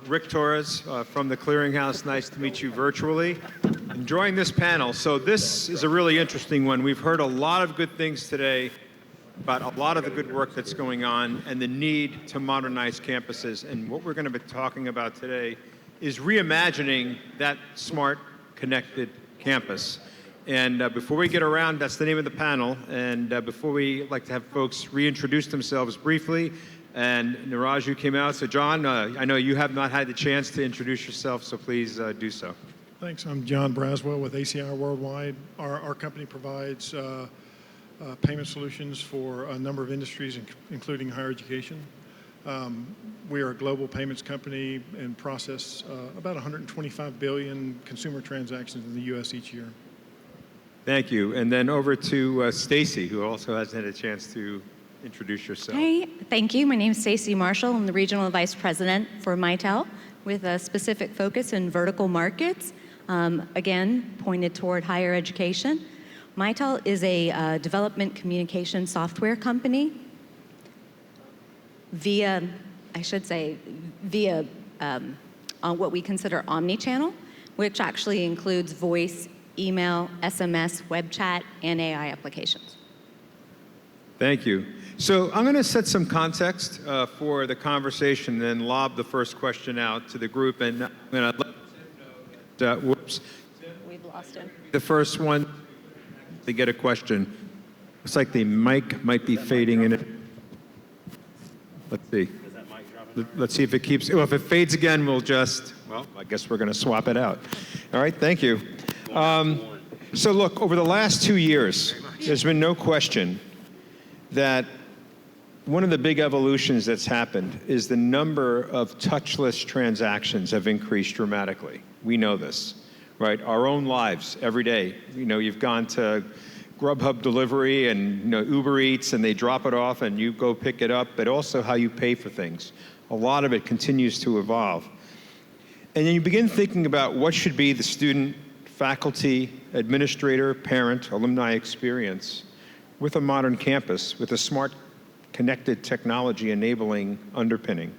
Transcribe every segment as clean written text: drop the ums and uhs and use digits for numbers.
Rick Torres from the Clearinghouse. Nice to meet you virtually. Enjoying this panel. So this is a really interesting one. We've heard a lot of good things today about a lot of the good work that's going on and the need to modernize campuses. And what we're going to be talking about today is reimagining that smart, connected campus. And before we get around, that's the name of the panel. And before we like to have folks reintroduce themselves briefly. And Niraj, you came out. So John, I know you have not had the chance to introduce yourself, so please do so. Thanks. I'm John Braswell with ACI Worldwide. Our company provides payment solutions for a number of industries, including higher education. We are a global payments company and process about 125 billion consumer transactions in the U.S. each year. Thank you. And then over to Stacy, who also hasn't had a chance to introduce yourself. Hey, thank you. My name is Stacy Marshall. I'm the Regional Vice President for Mitel with a specific focus in vertical markets, again, pointed toward higher education. Mitel is a development communication software company via what we consider omni-channel, which actually includes voice, email, SMS, web chat, and AI applications. Thank you. So I'm going to set some context for the conversation, then lob the first question out to the group. And I'm going to let Tim know, whoops. We've lost him. The first one to get a question. Looks like the mic might be fading in it. Let's see. Let's see if it keeps, well, if it fades again, we'll just, well, I guess we're going to swap it out. All right, thank you. So look, over the last 2 years, there's been no question that one of the big evolutions that's happened is the number of touchless transactions have increased dramatically. We know this, right? Our own lives every day. You know, you've gone to Grubhub delivery and Uber Eats and they drop it off and you go pick it up, but also how you pay for things. A lot of it continues to evolve. And then you begin thinking about what should be the student, faculty, administrator, parent, alumni experience with a modern campus, with a smart, connected technology enabling underpinning.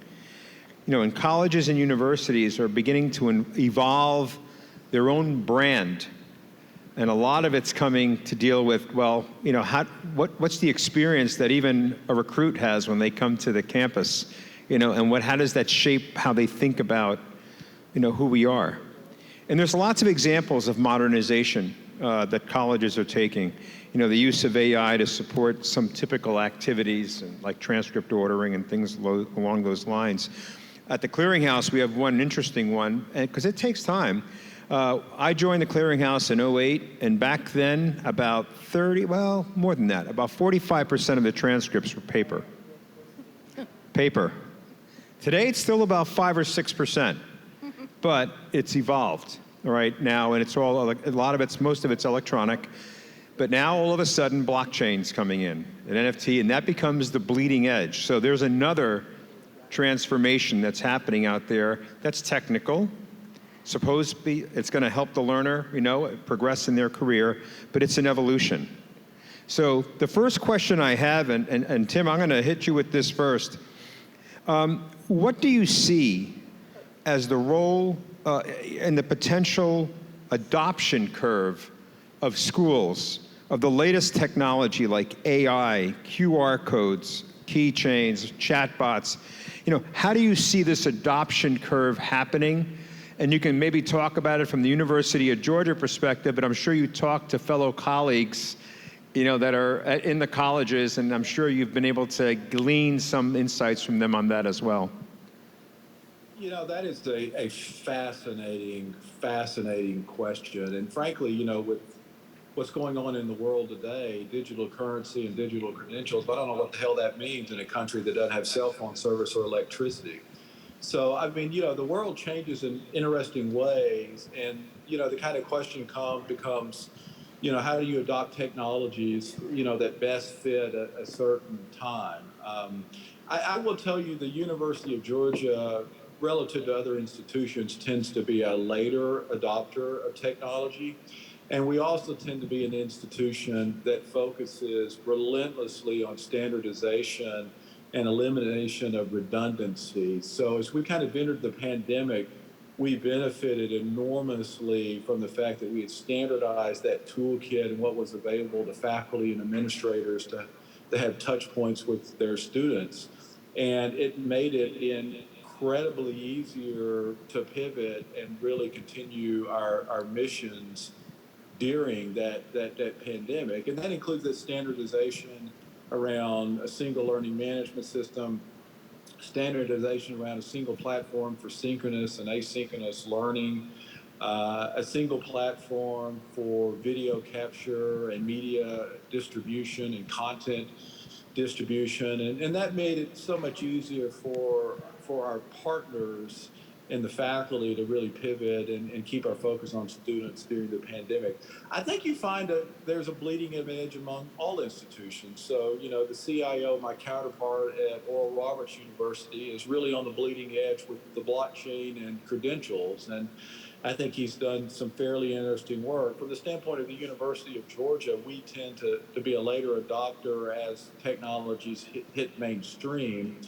And colleges and universities are beginning to evolve their own brand. And a lot of it's coming to deal with, well, what's the experience that even a recruit has when they come to the campus? And how does that shape how they think about, who we are? And there's lots of examples of modernization that colleges are taking. The use of AI to support some typical activities like transcript ordering and things along those lines. At the Clearinghouse, we have one interesting one, because it takes time. I joined the Clearinghouse in 2008, and back then, about more than that, about 45% of the transcripts were paper. Paper. Today, it's still about 5 or 6%, but it's evolved right now, and most of it's electronic. But now, all of a sudden, blockchain's coming in, an NFT, and that becomes the bleeding edge. So there's another transformation that's happening out there that's technical. Supposed to be, it's going to help the learner, progress in their career, but it's an evolution. So the first question I have, and Tim, I'm going to hit you with this first. What do you see as the role and the potential adoption curve of schools of the latest technology like AI, QR codes, keychains, chatbots? How do you see this adoption curve happening? And you can maybe talk about it from the University of Georgia perspective, but I'm sure you talk to fellow colleagues, that are in the colleges, and I'm sure you've been able to glean some insights from them on that as well. That is a fascinating question. And frankly, with what's going on in the world today, digital currency and digital credentials, I don't know what the hell that means in a country that doesn't have cell phone service or electricity. So, the world changes in interesting ways. And, the kind of question becomes, how do you adopt technologies, that best fit a certain time? I will tell you the University of Georgia, relative to other institutions, tends to be a later adopter of technology. And we also tend to be an institution that focuses relentlessly on standardization and elimination of redundancy. So as we kind of entered the pandemic, we benefited enormously from the fact that we had standardized that toolkit and what was available to faculty and administrators to have touch points with their students. And it made it incredibly easier to pivot and really continue our missions during that pandemic. And that includes the standardization around a single learning management system, standardization around a single platform for synchronous and asynchronous learning, a single platform for video capture and media distribution and content distribution. And that made it so much easier for our partners and the faculty to really pivot and keep our focus on students during the pandemic. I think you find there's a bleeding edge among all institutions. So, you know, the CIO, my counterpart at Oral Roberts University, is really on the bleeding edge with the blockchain and credentials. And I think he's done some fairly interesting work. From the standpoint of the University of Georgia, we tend to be a later adopter as technologies hit mainstream.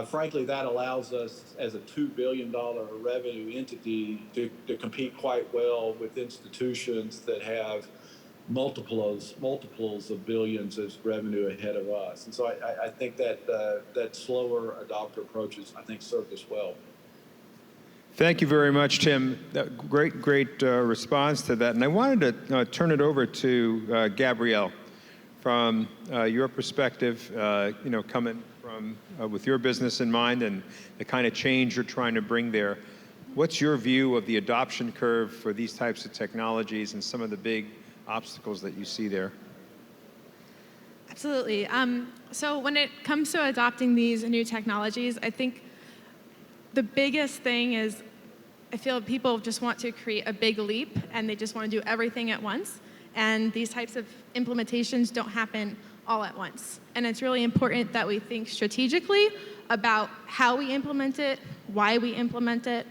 Frankly, that allows us as a $2 billion revenue entity to compete quite well with institutions that have multiples of billions of revenue ahead of us. And so I think that slower adopter approach has, I think, served us well. Thank you very much, Tim. Great response to that. And I wanted to turn it over to Gabrielle. From your perspective, you know, coming from with your business in mind and the kind of change you're trying to bring there, what's your view of the adoption curve for these types of technologies and some of the big obstacles that you see there? Absolutely. So when it comes to adopting these new technologies, I think the biggest thing is I feel people just want to create a big leap and they just want to do everything at once. And these types of implementations don't happen all at once. And it's really important that we think strategically about how we implement it, why we implement it.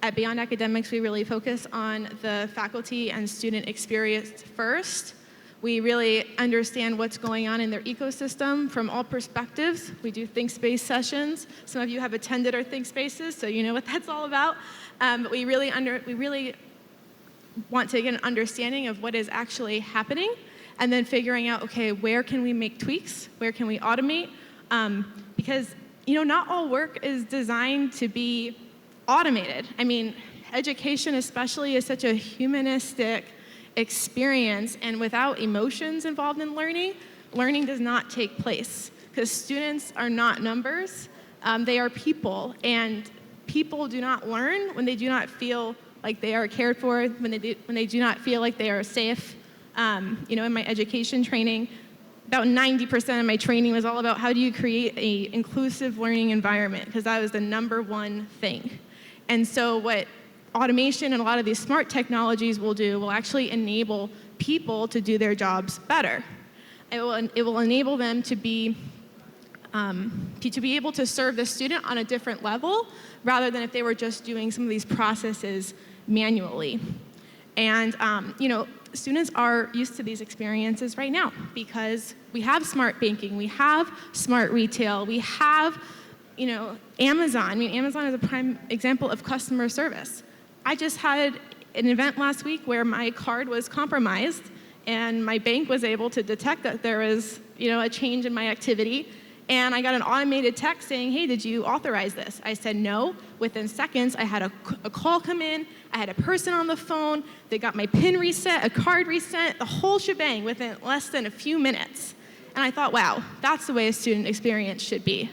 At Beyond Academics, we really focus on the faculty and student experience first. We really understand what's going on in their ecosystem from all perspectives. We do ThinkSpace sessions. Some of you have attended our ThinkSpaces, so you know what that's all about. But we really want to get an understanding of what is actually happening, and then figuring out, okay, where can we make tweaks? Where can we automate? Because, you know, not all work is designed to be automated. I mean, education especially is such a humanistic experience, and without emotions involved in learning, learning does not take place, because students are not numbers. They are people, and people do not learn when they do not feel like they are cared for, when they do not feel like they are safe. You know, in my education training, about 90% of my training was all about how do you create an inclusive learning environment, because that was the number one thing. And so what automation and a lot of these smart technologies will do will actually enable people to do their jobs better. It will enable them to be able to serve the student on a different level, rather than if they were just doing some of these processes manually. And you know, students are used to these experiences right now because we have smart banking, we have smart retail, we have, you know, Amazon. I mean, Amazon is a prime example of customer service. I just had an event last week where my card was compromised and my bank was able to detect that there was, you know, a change in my activity. And I got an automated text saying, hey, did you authorize this? I said no. Within seconds, I had a call come in. I had a person on the phone. They got my PIN reset, a card reset, the whole shebang within less than a few minutes. And I thought, wow, that's the way a student experience should be.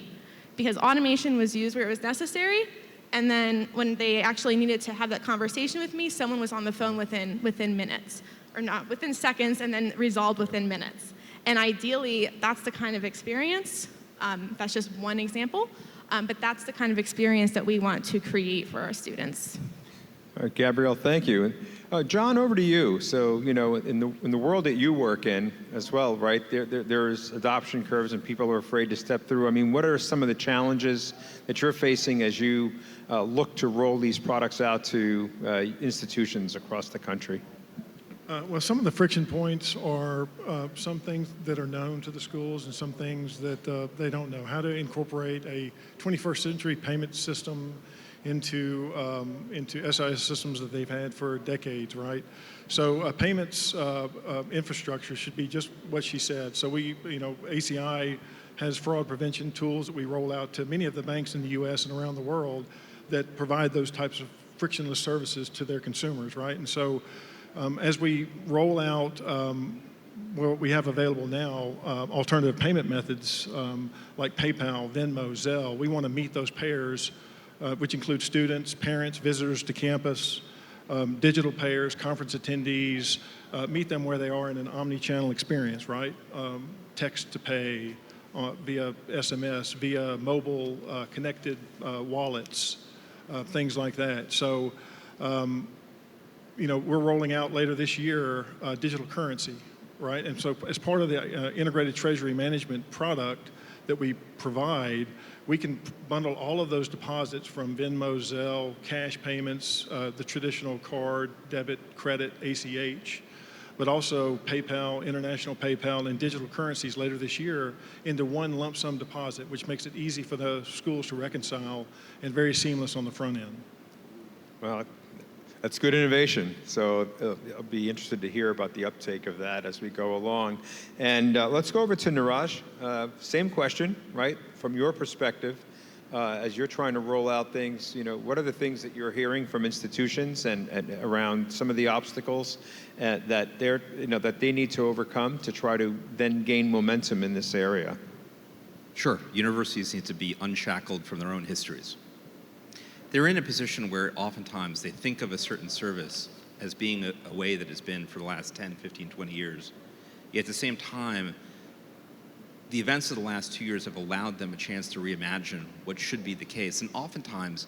Because automation was used where it was necessary. And then when they actually needed to have that conversation with me, someone was on the phone within minutes. Or not, within seconds, and then resolved within minutes. And ideally, that's the kind of experience. That's just one example, but that's the kind of experience that we want to create for our students. All right, Gabrielle, thank you. John, over to you. So, you know, in the world that you work in as well, right, there's adoption curves and people are afraid to step through. I mean, what are some of the challenges that you're facing as you look to roll these products out to institutions across the country? Well, some of the friction points are some things that are known to the schools and some things that they don't know. How to incorporate a 21st century payment system into SIS systems that they've had for decades, right? So payments infrastructure should be just what she said. So ACI has fraud prevention tools that we roll out to many of the banks in the U.S. and around the world that provide those types of frictionless services to their consumers, right? And so as we roll out what we have available now, alternative payment methods like PayPal, Venmo, Zelle, we want to meet those payers, which include students, parents, visitors to campus, digital payers, conference attendees, meet them where they are in an omni-channel experience, right? Text to pay, via SMS, via mobile connected wallets, things like that. So, we're rolling out later this year digital currency, right? And so as part of the integrated treasury management product that we provide, we can bundle all of those deposits from Venmo, Zelle, cash payments, the traditional card, debit, credit, ACH, but also PayPal, international PayPal, and digital currencies later this year into one lump sum deposit, which makes it easy for the schools to reconcile and very seamless on the front end. Well, that's good innovation. So I'll be interested to hear about the uptake of that as we go along. And let's go over to Niraj. Same question, right? From your perspective, as you're trying to roll out things, what are the things that you're hearing from institutions and around some of the obstacles that they need to overcome to try to then gain momentum in this area? Sure. Universities need to be unshackled from their own histories. They're in a position where oftentimes they think of a certain service as being a way that it's been for the last 10, 15, 20 years. Yet at the same time, the events of the last 2 years have allowed them a chance to reimagine what should be the case. And oftentimes,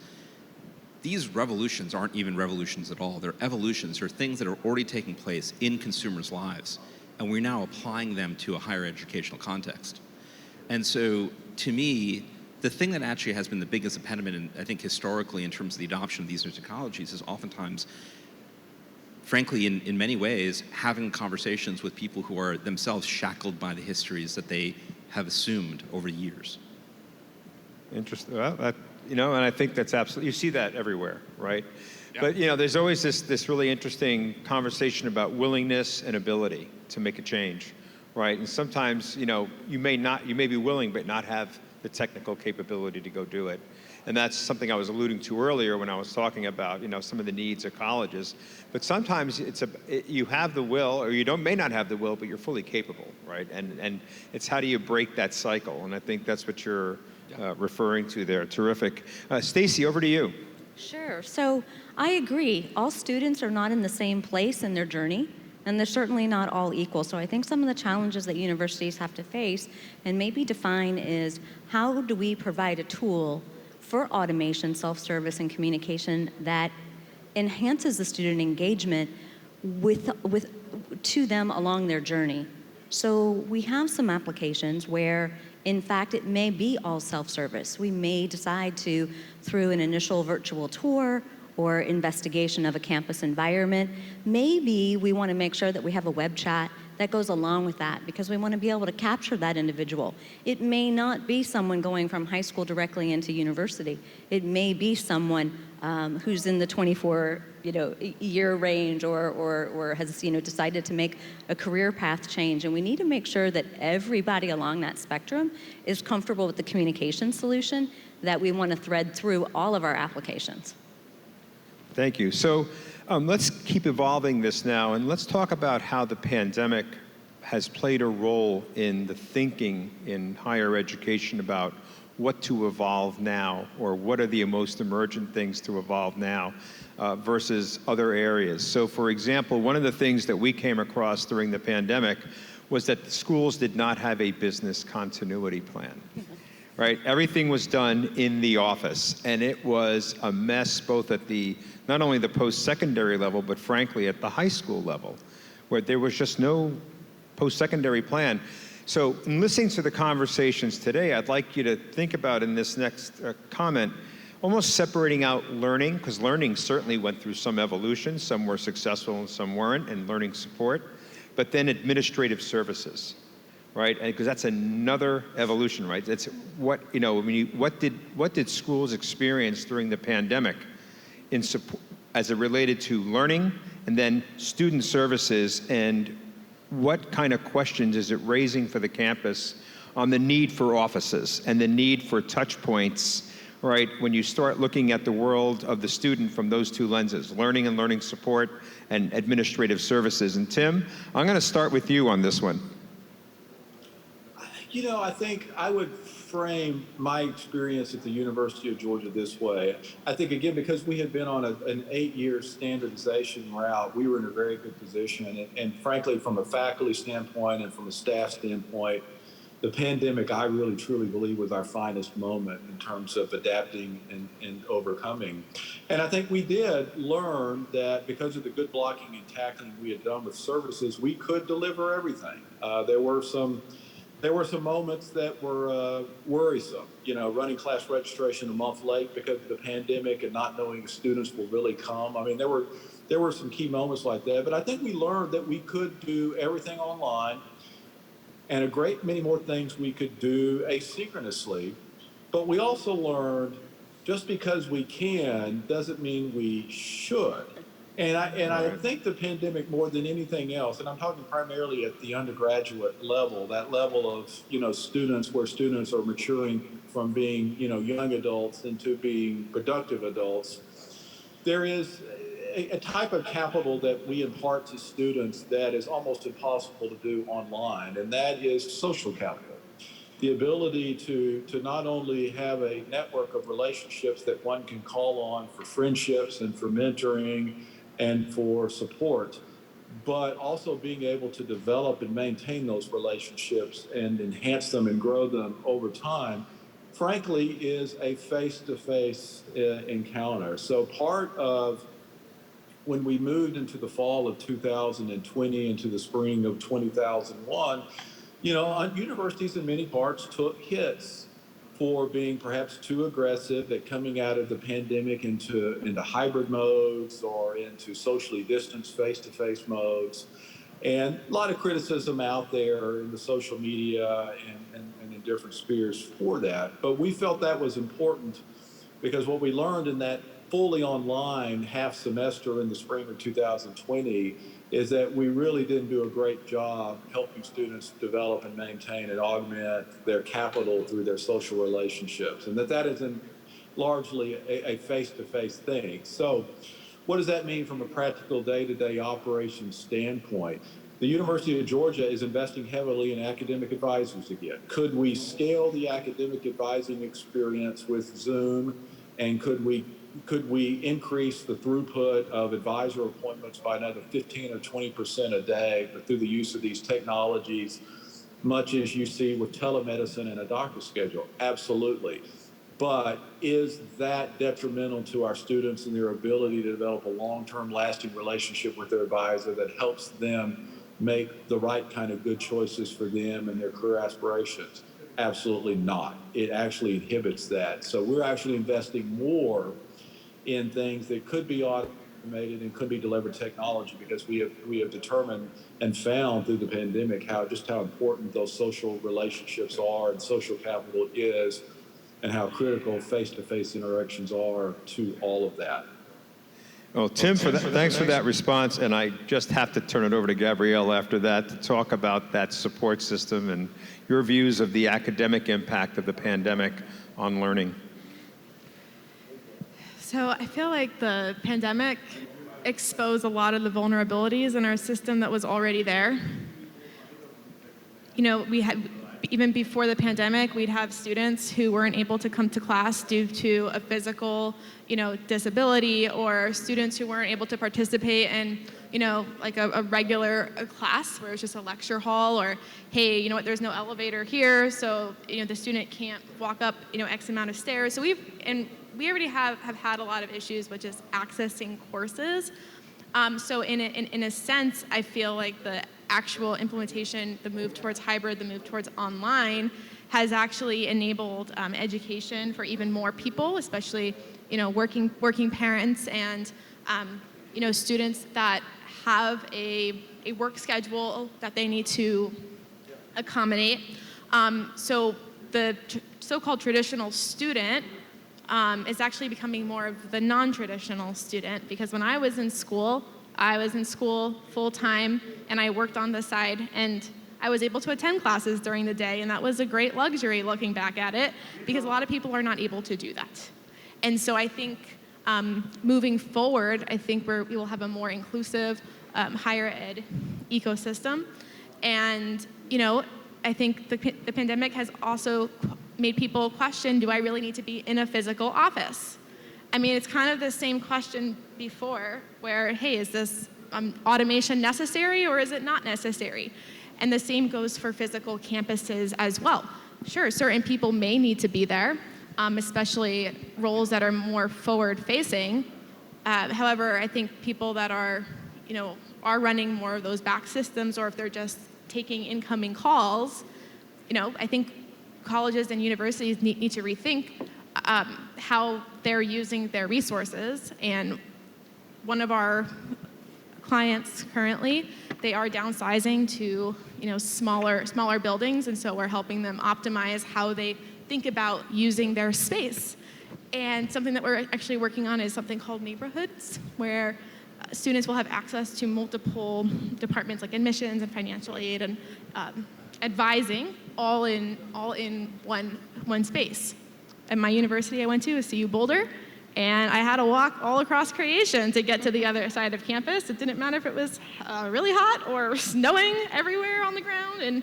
these revolutions aren't even revolutions at all. They're evolutions. They're things that are already taking place in consumers' lives. And we're now applying them to a higher educational context. And so, to me, the thing that actually has been the biggest impediment, I think historically, in terms of the adoption of these new technologies is oftentimes, frankly, in many ways, having conversations with people who are themselves shackled by the histories that they have assumed over years. Interesting. Well, and I think that's absolutely, you see that everywhere, right? Yeah. But, there's always this really interesting conversation about willingness and ability to make a change, right? And sometimes, you may be willing, but not have the technical capability to go do it. And that's something I was alluding to earlier when I was talking about, some of the needs of colleges. But sometimes you have the will, or you may not have the will, but you're fully capable, right? And it's how do you break that cycle? And I think that's what you're referring to there. Terrific. Stacy, over to you. Sure. So I agree. All students are not in the same place in their journey, and they're certainly not all equal. So I think some of the challenges that universities have to face and maybe define is how do we provide a tool for automation, self-service, and communication that enhances the student engagement to them along their journey. So we have some applications where, in fact, it may be all self-service. We may decide to, through an initial virtual tour or investigation of a campus environment, maybe we want to make sure that we have a web chat that goes along with that because we want to be able to capture that individual. It may not be someone going from high school directly into university. It may be someone who's in the 24 year range or has decided to make a career path change. And we need to make sure that everybody along that spectrum is comfortable with the communication solution that we want to thread through all of our applications. Thank you. So let's keep evolving this now, and let's talk about how the pandemic has played a role in the thinking in higher education about what to evolve now, or what are the most emergent things to evolve now versus other areas. So for example, one of the things that we came across during the pandemic was that the schools did not have a business continuity plan. Right? Everything was done in the office, and it was a mess both at not only the post-secondary level, but frankly at the high school level, where there was just no post-secondary plan. So in listening to the conversations today, I'd like you to think about in this next comment, almost separating out learning, because learning certainly went through some evolution. Some were successful and some weren't, and learning support. But then administrative services, right? Because that's another evolution, right? That's what, you know, what did schools experience during the pandemic in support, as it related to learning, and then student services, and what kind of questions is it raising for the campus on the need for offices and the need for touch points, right? When you start looking at the world of the student from those two lenses, learning and learning support and administrative services. And Tim, I'm going to start with you on this one. You know, I think I would frame my experience at the University of Georgia this way. I think, again, because we had been on an 8-year standardization route, we were in a very good position. And frankly, from a faculty standpoint and from a staff standpoint, the pandemic, I really truly believe, was our finest moment in terms of adapting and overcoming. And I think we did learn that because of the good blocking and tackling we had done with services, we could deliver everything. There were some moments that were worrisome, you know, running class registration a month late because of the pandemic and not knowing if students will really come. I mean, there were some key moments like that, but I think we learned that we could do everything online and a great many more things we could do asynchronously. But we also learned just because we can doesn't mean we should. And I think the pandemic, more than anything else, and I'm talking primarily at the undergraduate level, that level of, you know, students, where students are maturing from being, you know, young adults into being productive adults, there is a type of capital that we impart to students that is almost impossible to do online, and that is social capital. The ability to not only have a network of relationships that one can call on for friendships and for mentoring and for support, but also being able to develop and maintain those relationships and enhance them and grow them over time, frankly, is a face-to-face encounter. So part of when we moved into the fall of 2020 into the spring of 2001, you know, universities in many parts took hits for being perhaps too aggressive at coming out of the pandemic into hybrid modes or into socially distanced face-to-face modes. And a lot of criticism out there in the social media and in different spheres for that. But we felt that was important because what we learned in that fully online half semester in the spring of 2020 is that we really didn't do a great job helping students develop and maintain and augment their capital through their social relationships, and that isn't largely a face-to-face thing. So what does that mean from a practical day-to-day operations standpoint? The University of Georgia is investing heavily in academic advisors again. Could we scale the academic advising experience with Zoom, and could we increase the throughput of advisor appointments by another 15 or 20% a day, but through the use of these technologies, much as you see with telemedicine and a doctor's schedule? Absolutely. But is that detrimental to our students and their ability to develop a long-term lasting relationship with their advisor that helps them make the right kind of good choices for them and their career aspirations? Absolutely not. It actually inhibits that. So we're actually investing more in things that could be automated and could be delivered technology, because we have determined and found through the pandemic how important those social relationships are and social capital is, and how critical face-to-face interactions are to all of that. Well, Tim, thanks for that response, and I just have to turn it over to Gabrielle after that to talk about that support system and your views of the academic impact of the pandemic on learning. So I feel like the pandemic exposed a lot of the vulnerabilities in our system that was already there. You know, we had, even before the pandemic, we'd have students who weren't able to come to class due to a physical, you know, disability, or students who weren't able to participate in, you know, like a regular class where it's just a lecture hall, or, hey, you know what, there's no elevator here, so, you know, the student can't walk up, you know, X amount of stairs. So we already have had a lot of issues with just accessing courses. So in a sense, I feel like the actual implementation, the move towards hybrid, the move towards online, has actually enabled education for even more people, especially working parents and students that have a work schedule that they need to accommodate. So the so-called traditional student is actually becoming more of the non-traditional student, because when I was in school full-time, and I worked on the side, and I was able to attend classes during the day, and that was a great luxury looking back at it, because a lot of people are not able to do that. And so I think moving forward, I think we will have a more inclusive higher ed ecosystem. And, I think the pandemic has also made people question, do I really need to be in a physical office? I mean, it's kind of the same question before, where, hey, is this automation necessary or is it not necessary? And the same goes for physical campuses as well. Sure, certain people may need to be there, especially roles that are more forward-facing. However, I think people that are running more of those back systems, or if they're just taking incoming calls, I think colleges and universities need to rethink how they're using their resources. And one of our clients currently, they are downsizing to smaller buildings, and so we're helping them optimize how they think about using their space. And something that we're actually working on is something called neighborhoods, where students will have access to multiple departments like admissions and financial aid and advising all in one space. At my university I went to, CU Boulder, and I had to walk all across creation to get to the other side of campus. It didn't matter if it was really hot or snowing everywhere on the ground, and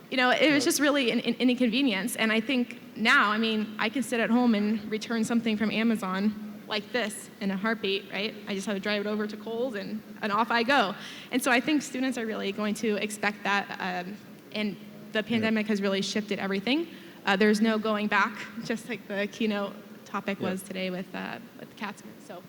it was just really an inconvenience. And I think now, I can sit at home and return something from Amazon like this in a heartbeat, right? I just have to drive it over to Kohl's and off I go. And so I think students are really going to expect that, and the pandemic has really shifted everything. There's no going back, just like the keynote topic was today with Katzman. So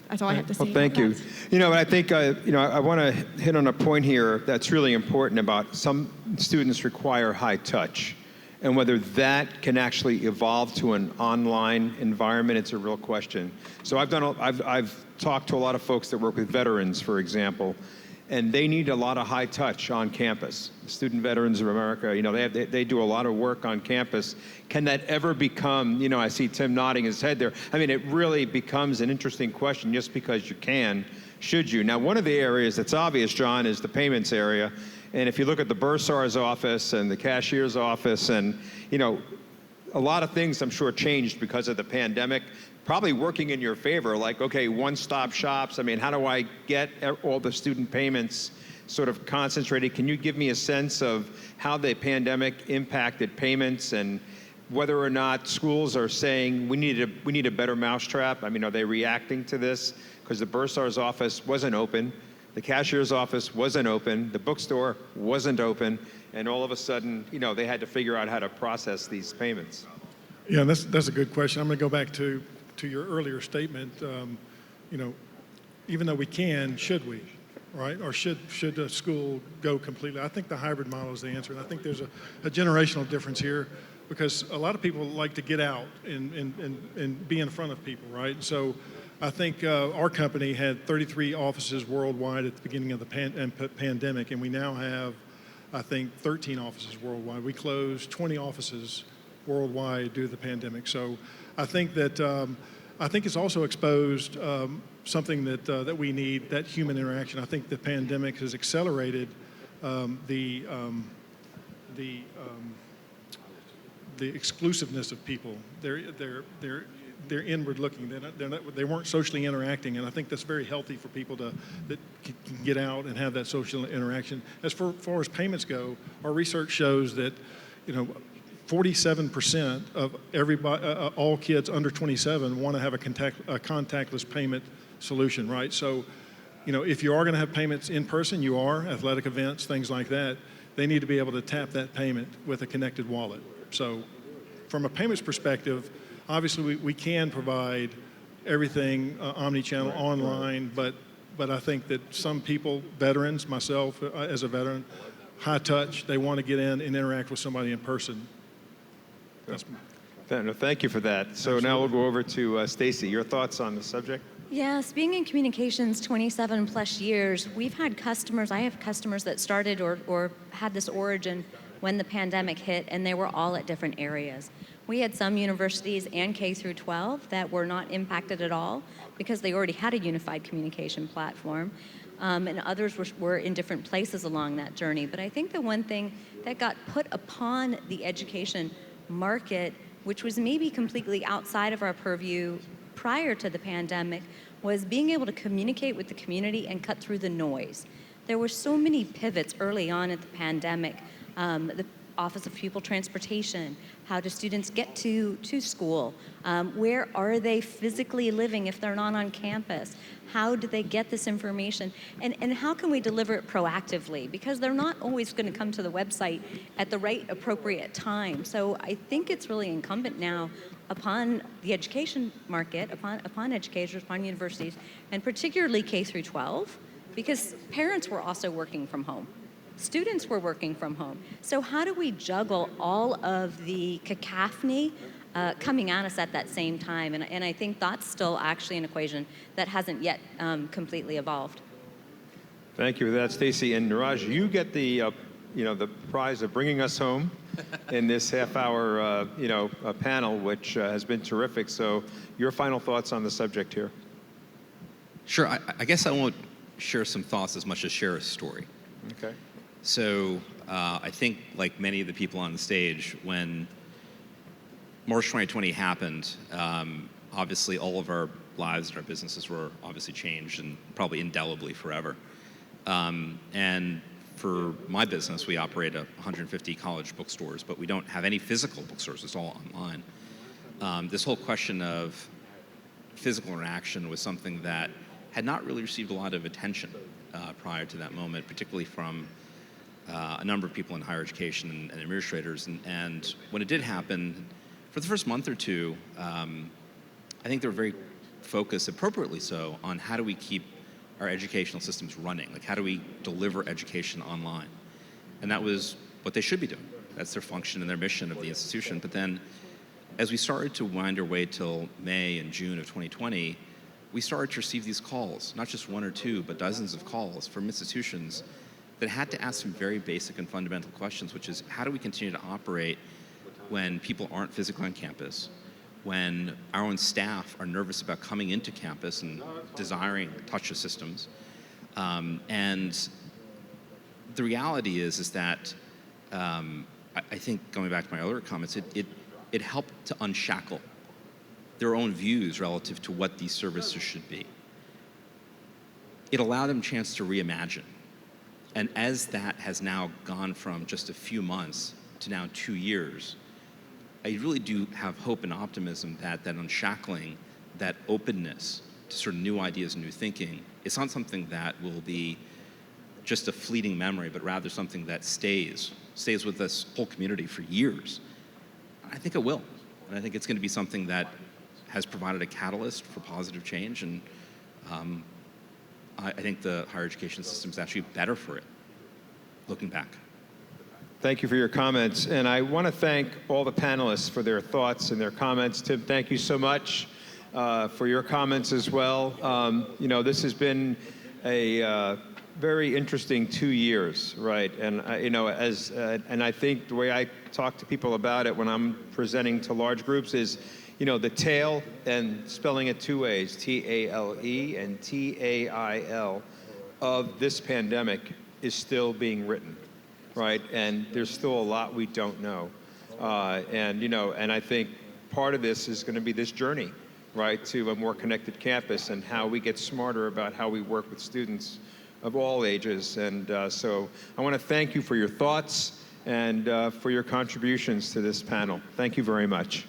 that's all I have to say. Well, thank you. That. I think, I want to hit on a point here that's really important about some students require high touch. And whether that can actually evolve to an online environment, it's a real question. So I've talked to a lot of folks that work with veterans, for example, and they need a lot of high touch on campus. Student Veterans of America, they do a lot of work on campus. Can that ever become, I see Tim nodding his head there. It really becomes an interesting question. Just because you can, should you? Now, one of the areas that's obvious, John, is the payments area. And if you look at the bursar's office and the cashier's office, and a lot of things I'm sure changed because of the pandemic, probably working in your favor, like, okay, one-stop shops. How do I get all the student payments sort of concentrated? Can you give me a sense of how the pandemic impacted payments, and whether or not schools are saying we need a better mousetrap? Are they reacting to this? Because the bursar's office wasn't open. The cashier's office wasn't open, the bookstore wasn't open, and all of a sudden, they had to figure out how to process these payments. Yeah, that's a good question. I'm going to go back to your earlier statement. Even though we can, should we, right? Or should a school go completely? I think the hybrid model is the answer, and I think there's a generational difference here, because a lot of people like to get out and be in front of people, right? So I think our company had 33 offices worldwide at the beginning of the pandemic, and we now have, I think, 13 offices worldwide. We closed 20 offices worldwide due to the pandemic. So I think that it's also exposed something that we need, that human interaction. I think the pandemic has accelerated the exclusiveness of people. They're inward looking. They weren't socially interacting, and I think that's very healthy for people that can get out and have that social interaction. As far as payments go, our research shows that 47% of everybody, all kids under 27, want to have a contactless payment solution, right? So, if you are going to have payments in person, athletic events, things like that, they need to be able to tap that payment with a connected wallet. So, from a payments perspective, obviously, we can provide everything omni-channel online, but I think that some people, veterans, myself as a veteran, high touch, they want to get in and interact with somebody in person. Thank you for that. So now we'll go over to Stacy. Your thoughts on the subject? Yes, being in communications 27 plus years, we've had customers, I have customers that started or had this origin when the pandemic hit, and they were all at different areas. We had some universities and K through 12 that were not impacted at all because they already had a unified communication platform, and others were in different places along that journey. But I think the one thing that got put upon the education market, which was maybe completely outside of our purview prior to the pandemic, was being able to communicate with the community and cut through the noise. There were so many pivots early on at the pandemic. The Office of Pupil Transportation, how do students get to school? Where are they physically living if they're not on campus? How do they get this information? And how can we deliver it proactively? Because they're not always going to come to the website at the right appropriate time. So I think it's really incumbent now upon the education market, upon educators, upon universities, and particularly K through 12, because parents were also working from home. Students were working from home. So how do we juggle all of the cacophony coming at us at that same time? And I think that's still actually an equation that hasn't yet completely evolved. Thank you for that, Stacy. And Niraj, you get the the prize of bringing us home in this half-hour panel, which has been terrific. So your final thoughts on the subject here. Sure. I guess I won't share some thoughts as much as share a story. Okay. So I think, like many of the people on the stage, when March 2020 happened, obviously all of our lives and our businesses were obviously changed, and probably indelibly forever. And for my business, we operate 150 college bookstores, but we don't have any physical bookstores. It's all online. This whole question of physical interaction was something that had not really received a lot of attention prior to that moment, particularly from a number of people in higher education and administrators. And when it did happen, for the first month or two, I think they were very focused, appropriately so, on how do we keep our educational systems running? Like, how do we deliver education online? And that was what they should be doing. That's their function and their mission of the institution. But then, as we started to wind our way till May and June of 2020, we started to receive these calls, not just one or two, but dozens of calls from institutions that had to ask some very basic and fundamental questions, which is, how do we continue to operate when people aren't physically on campus, when our own staff are nervous about coming into campus and desiring touchless systems? And the reality is that I think, going back to my earlier comments, it helped to unshackle their own views relative to what these services should be. It allowed them a chance to reimagine. And as that has now gone from just a few months to now 2 years, I really do have hope and optimism that that unshackling, that openness to sort of new ideas and new thinking, it's not something that will be just a fleeting memory, but rather something that stays with this whole community for years. I think it will. And I think it's going to be something that has provided a catalyst for positive change, and I think the higher education system is actually better for it, looking back. Thank you for your comments. And I want to thank all the panelists for their thoughts and their comments. Tim, thank you so much for your comments as well. This has been a very interesting 2 years, right? And and I think the way I talk to people about it when I'm presenting to large groups is, the tale, and spelling it two ways, T-A-L-E and T-A-I-L, of this pandemic is still being written, right? And there's still a lot we don't know. And I think part of this is going to be this journey, right, to a more connected campus and how we get smarter about how we work with students of all ages. And so I want to thank you for your thoughts and for your contributions to this panel. Thank you very much.